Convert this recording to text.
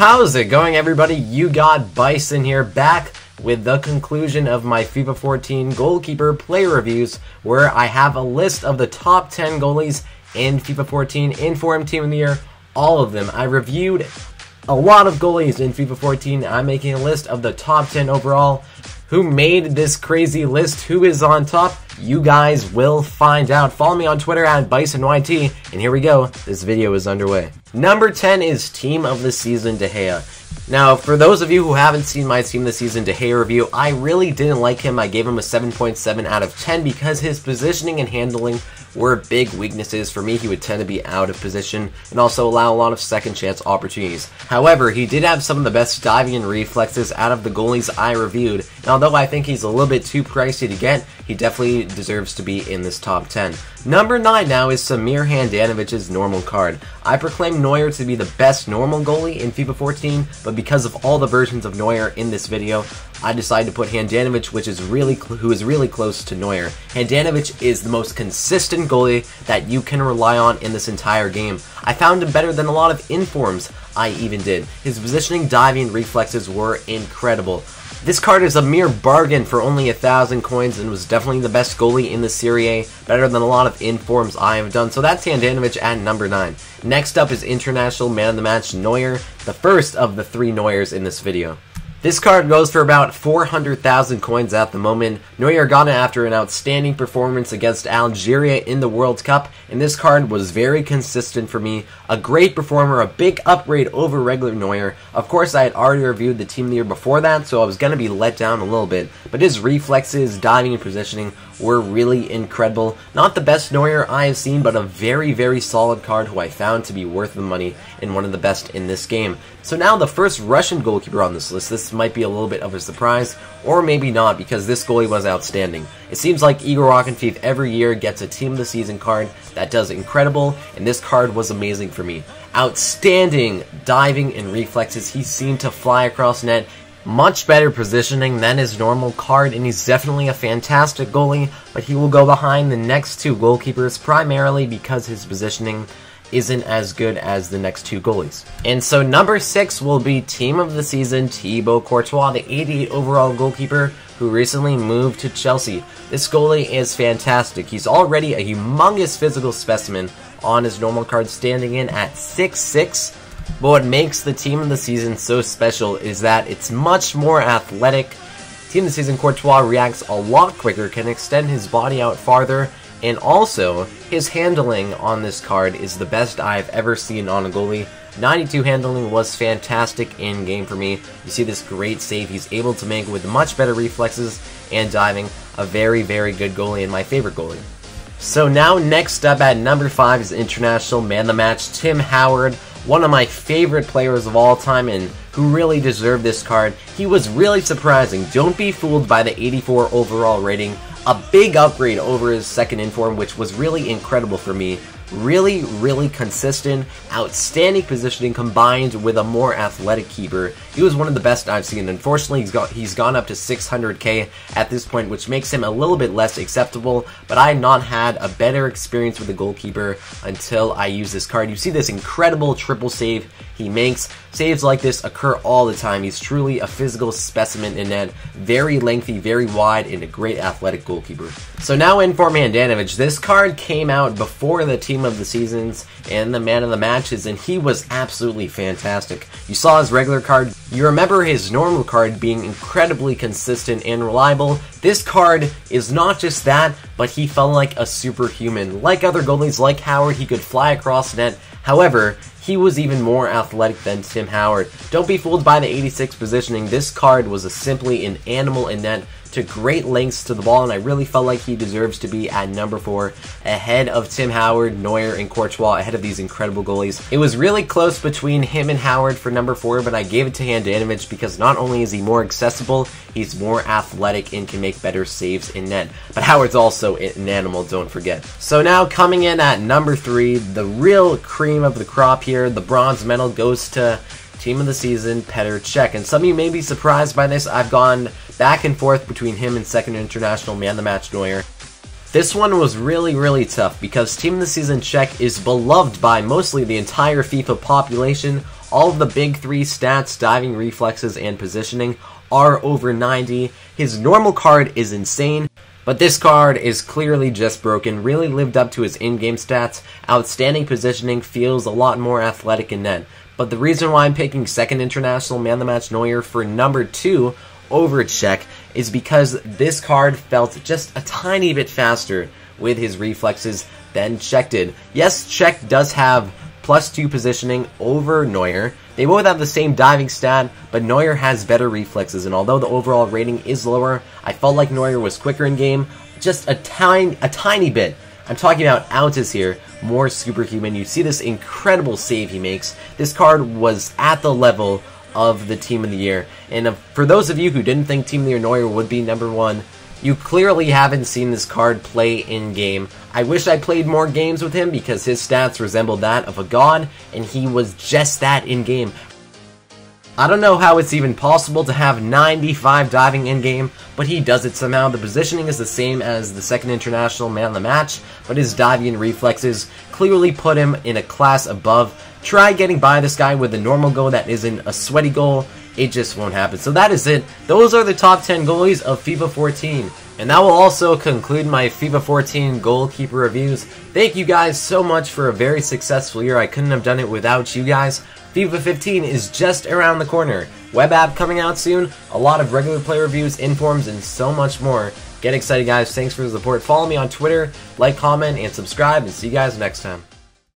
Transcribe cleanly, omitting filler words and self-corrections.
How's it going, everybody? You got Byson here, back with the conclusion of my FIFA 14 goalkeeper player reviews, where I have a list of the top 10 goalies in FIFA 14 Inform Team of the Year, all of them. I reviewed a lot of goalies in FIFA 14. I'm making a list of the top 10 overall. Who made this crazy list? Who is on top? You guys will find out. Follow me on Twitter at BysonYT, and here we go. This video is underway. Number 10 is Team of the Season De Gea. Now, for those of you who haven't seen my Team of the Season De Gea review, I really didn't like him. I gave him a 7.7 out of 10 because his positioning and handling were big weaknesses. For me, he would tend to be out of position and also allow a lot of second chance opportunities. However, he did have some of the best diving and reflexes out of the goalies I reviewed, and although I think he's a little bit too pricey to get, he definitely deserves to be in this top 10. Number 9 now is Samir Handanovic's normal card. I proclaim Neuer to be the best normal goalie in FIFA 14, but because of all the versions of Neuer in this video, I decided to put Handanovic, who is really close to Neuer. Handanovic is the most consistent goalie that you can rely on in this entire game. I found him better than a lot of informs I even did. His positioning, diving, reflexes were incredible. This card is a mere bargain for only 1,000 coins and was definitely the best goalie in the Serie A, better than a lot of informs I have done. So that's Handanovic at number 9. Next up is International Man of the Match Neuer, the first of the 3 Neuers in this video. This card goes for about 400,000 coins at the moment. Neuer got it after an outstanding performance against Algeria in the World Cup, and this card was very consistent for me. A great performer, a big upgrade over regular Neuer. Of course, I had already reviewed the Team of the Year before that, so I was going to be let down a little bit, but his reflexes, diving, and positioning were really incredible. Not the best Neuer I have seen, but a very, very solid card who I found to be worth the money and one of the best in this game. So now the first Russian goalkeeper on this list. This might be a little bit of a surprise, or maybe not, because this goalie was outstanding. It seems like Igor Akinfeev every year gets a Team of the Season card that does incredible, and this card was amazing for me. Outstanding diving and reflexes. He seemed to fly across net. Much better positioning than his normal card, and he's definitely a fantastic goalie, but he will go behind the next 2 goalkeepers primarily because his positioning isn't as good as the next 2 goalies. And so number 6 will be Team of the Season Thibaut Courtois, the 88 overall goalkeeper who recently moved to Chelsea. This goalie is fantastic. He's already a humongous physical specimen on his normal card, standing in at 6'6". But what makes the Team of the Season so special is that it's much more athletic. Team of the Season Courtois reacts a lot quicker, can extend his body out farther, and also his handling on this card is the best I've ever seen on a goalie. 92 handling was fantastic in game for me. You see this great save he's able to make with much better reflexes and diving. A very, very good goalie and my favorite goalie. So now next up at number 5 is International Man of the Match Tim Howard. One of my favorite players of all time and who really deserved this card. He was really surprising. Don't be fooled by the 84 overall rating. A big upgrade over his second inform, which was really incredible for me. Really, really consistent, outstanding positioning combined with a more athletic keeper. He was one of the best I've seen. Unfortunately, he's gone up to 600k at this point, which makes him a little bit less acceptable, but I had not had a better experience with the goalkeeper until I use this card. You see this incredible triple save he makes. Saves like this occur all the time. He's truly a physical specimen in net. Very lengthy, very wide, and a great athletic goalkeeper. So now Inform Handanovic. This card came out before the Team of the Seasons and the Man of the Matches, and he was absolutely fantastic. You saw his regular card. You remember his normal card being incredibly consistent and reliable. This card is not just that, but he felt like a superhuman. Like other goalies, like Howard, he could fly across net. However, he was even more athletic than Tim Howard. Don't be fooled by the 86 positioning. This card was simply an animal in net, to great lengths to the ball, and I really felt like he deserves to be at number 4, ahead of Tim Howard, Neuer, and Courtois, ahead of these incredible goalies. It was really close between him and Howard for number 4, but I gave it to Handanovic because not only is he more accessible, he's more athletic and can make better saves in net. But Howard's also an animal, don't forget. So now coming in at number 3, the real cream of the crop here, the bronze medal goes to Team of the Season, Petr Cech. And some of you may be surprised by this. I've gone back and forth between him and second International Man of the Match Neuer. This one was really tough because Team of the Season Cech is beloved by mostly the entire FIFA population. All of the big three stats, diving, reflexes, and positioning, are over 90. His normal card is insane, but this card is clearly just broken. Really lived up to his in-game stats. Outstanding positioning, feels a lot more athletic in net. But the reason why I'm picking second international man of the match Neuer for number 2 over Cech is because this card felt just a tiny bit faster with his reflexes than Cech did. Yes, Cech does have +2 positioning over Neuer. They both have the same diving stat, but Neuer has better reflexes, and although the overall rating is lower, I felt like Neuer was quicker in game, just a tiny bit. I'm talking about ounces here, more superhuman. You see this incredible save he makes. This card was at the level of the Team of the Year, and for those of you who didn't think Team of the Year Neuer would be number 1, you clearly haven't seen this card play in-game. I wish I played more games with him because his stats resembled that of a god, and he was just that in-game. I don't know how it's even possible to have 95 diving in-game, but he does it somehow. The positioning is the same as the second international man of the match, but his diving and reflexes clearly put him in a class above. Try getting by this guy with a normal goal that isn't a sweaty goal. It just won't happen. So that is it. Those are the top 10 goalies of FIFA 14. And that will also conclude my FIFA 14 goalkeeper reviews. Thank you guys so much for a very successful year. I couldn't have done it without you guys. FIFA 15 is just around the corner. Web app coming out soon. A lot of regular player reviews, informs, and so much more. Get excited, guys. Thanks for the support. Follow me on Twitter, like, comment, and subscribe. And see you guys next time.